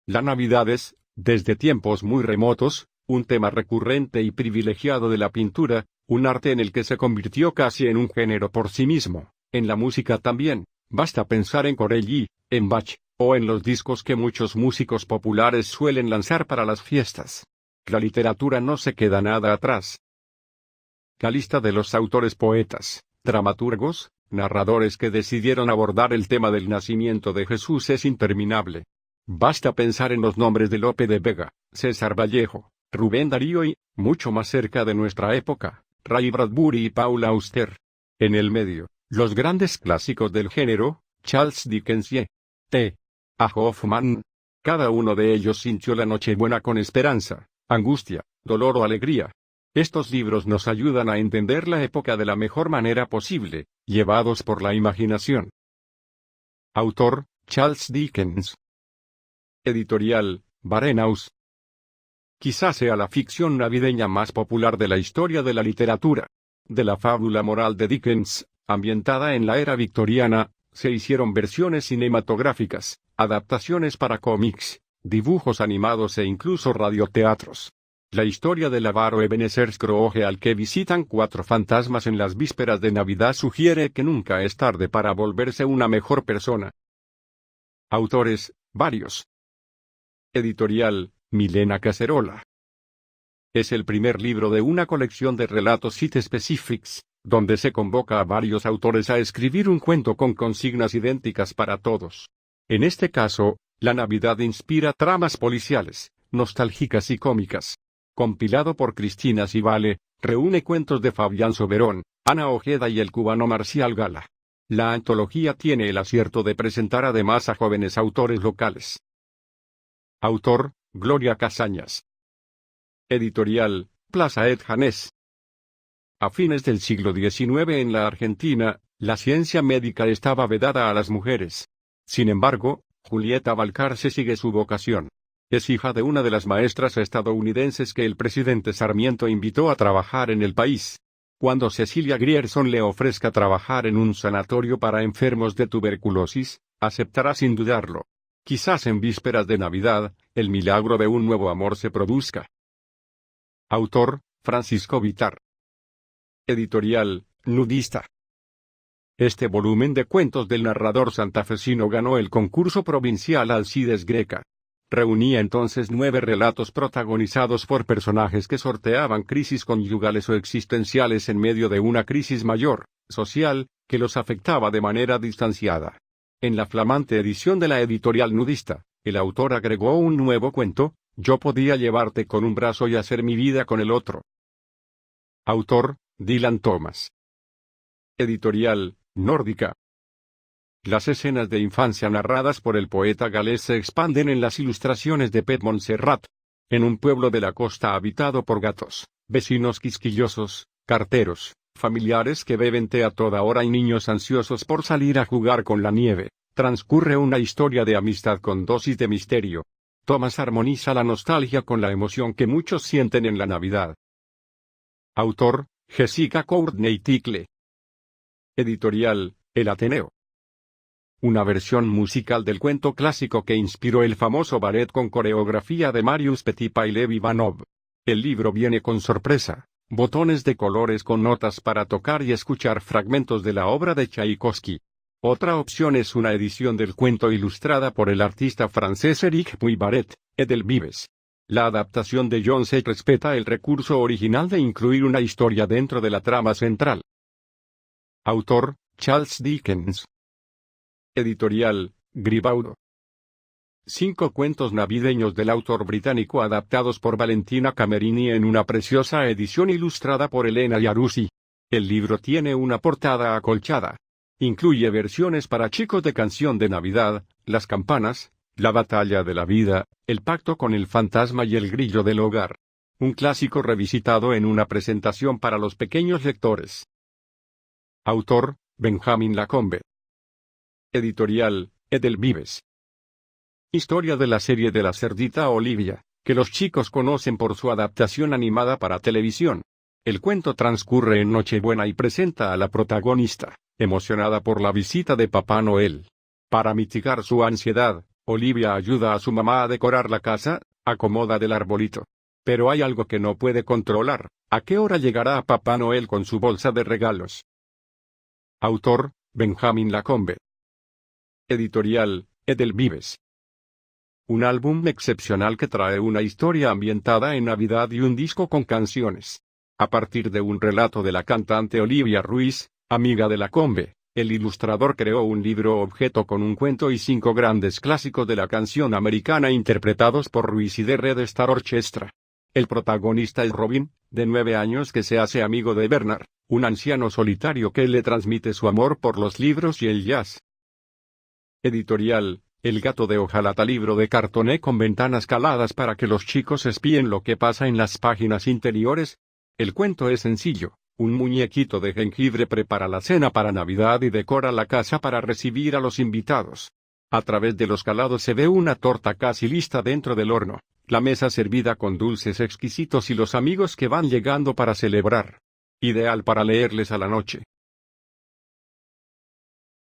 La Navidad es, desde tiempos muy remotos, un tema recurrente y privilegiado de la pintura, un arte en el que se convirtió casi en un género por sí mismo. En la música también, basta pensar en Corelli, en Bach, o en los discos que muchos músicos populares suelen lanzar para las fiestas. La literatura no se queda nada atrás. La lista de los autores poetas, dramaturgos, narradores que decidieron abordar el tema del nacimiento de Jesús es interminable. Basta pensar en los nombres de Lope de Vega, César Vallejo, Rubén Darío y, mucho más cerca de nuestra época, Ray Bradbury y Paul Auster. En el medio, los grandes clásicos del género, Charles Dickens y T. A. Hoffman. Cada uno de ellos sintió la Nochebuena con esperanza, angustia, dolor o alegría. Estos libros nos ayudan a entender la época de la mejor manera posible, llevados por la imaginación. Autor, Charles Dickens. Editorial, Barrenhouse. Quizás sea la ficción navideña más popular de la historia de la literatura. De la fábula moral de Dickens, ambientada en la era victoriana, se hicieron versiones cinematográficas, adaptaciones para cómics, dibujos animados e incluso radioteatros. La historia del avaro Ebenezer Scrooge al que visitan 4 fantasmas en las vísperas de Navidad sugiere que nunca es tarde para volverse una mejor persona. Autores, varios. Editorial, Milena Cacerola. Es el primer libro de una colección de relatos Site Specifics, donde se convoca a varios autores a escribir un cuento con consignas idénticas para todos. En este caso, la Navidad inspira tramas policiales, nostálgicas y cómicas. Compilado por Cristina Civale, reúne cuentos de Fabián Soberón, Ana Ojeda y el cubano Marcial Gala. La antología tiene el acierto de presentar además a jóvenes autores locales. Autor, Gloria Casañas. Editorial, Plaza et Janés. A fines del siglo XIX en la Argentina, la ciencia médica estaba vedada a las mujeres. Sin embargo, Julieta Balcarce sigue su vocación. Es hija de una de las maestras estadounidenses que el presidente Sarmiento invitó a trabajar en el país. Cuando Cecilia Grierson le ofrezca trabajar en un sanatorio para enfermos de tuberculosis, aceptará sin dudarlo. Quizás en vísperas de Navidad, el milagro de un nuevo amor se produzca. Autor, Francisco Vitar. Editorial, Nudista. Este volumen de cuentos del narrador santafesino ganó el concurso provincial Alcides Greca. Reunía entonces 9 relatos protagonizados por personajes que sorteaban crisis conyugales o existenciales en medio de una crisis mayor, social, que los afectaba de manera distanciada. En la flamante edición de la editorial Nudista, el autor agregó un nuevo cuento, Yo podía llevarte con un brazo y hacer mi vida con el otro. Autor, Dylan Thomas. Editorial, Nórdica. Las escenas de infancia narradas por el poeta galés se expanden en las ilustraciones de Pet Montserrat. En un pueblo de la costa habitado por gatos, vecinos quisquillosos, carteros, familiares que beben té a toda hora y niños ansiosos por salir a jugar con la nieve, transcurre una historia de amistad con dosis de misterio. Thomas armoniza la nostalgia con la emoción que muchos sienten en la Navidad. Autor, Jessica Courtney Tickle. Editorial, El Ateneo. Una versión musical del cuento clásico que inspiró el famoso ballet con coreografía de Marius Petipa y Lev Ivanov. El libro viene con sorpresa, botones de colores con notas para tocar y escuchar fragmentos de la obra de Tchaikovsky. Otra opción es una edición del cuento ilustrada por el artista francés Éric Puybaret, Edelvives. La adaptación de John Se respeta el recurso original de incluir una historia dentro de la trama central. Autor, Charles Dickens. Editorial, Gribaudo. 5 cuentos navideños del autor británico adaptados por Valentina Camerini en una preciosa edición ilustrada por Elena Yarussi. El libro tiene una portada acolchada. Incluye versiones para chicos de Canción de Navidad, Las campanas, La batalla de la vida, El pacto con el fantasma y El grillo del hogar. Un clásico revisitado en una presentación para los pequeños lectores. Autor, Benjamin Lacombe. Editorial, Edelvives. Historia de la serie de la cerdita Olivia, que los chicos conocen por su adaptación animada para televisión. El cuento transcurre en Nochebuena y presenta a la protagonista, emocionada por la visita de Papá Noel. Para mitigar su ansiedad, Olivia ayuda a su mamá a decorar la casa, acomoda del arbolito. Pero hay algo que no puede controlar: ¿a qué hora llegará Papá Noel con su bolsa de regalos? Autor: Benjamín Lacombe. Editorial: Edelvives. Un álbum excepcional que trae una historia ambientada en Navidad y un disco con canciones. A partir de un relato de la cantante Olivia Ruiz, amiga de Lacombe, el ilustrador creó un libro objeto con un cuento y 5 grandes clásicos de la canción americana interpretados por Ruiz y The Red Star Orchestra. El protagonista es Robin, de 9 años, que se hace amigo de Bernard, un anciano solitario que le transmite su amor por los libros y el jazz. Editorial: El gato de hojalata. Libro de cartoné con ventanas caladas para que los chicos espíen lo que pasa en las páginas interiores. El cuento es sencillo: un muñequito de jengibre prepara la cena para Navidad y decora la casa para recibir a los invitados. A través de los calados se ve una torta casi lista dentro del horno, la mesa servida con dulces exquisitos y los amigos que van llegando para celebrar. Ideal para leerles a la noche.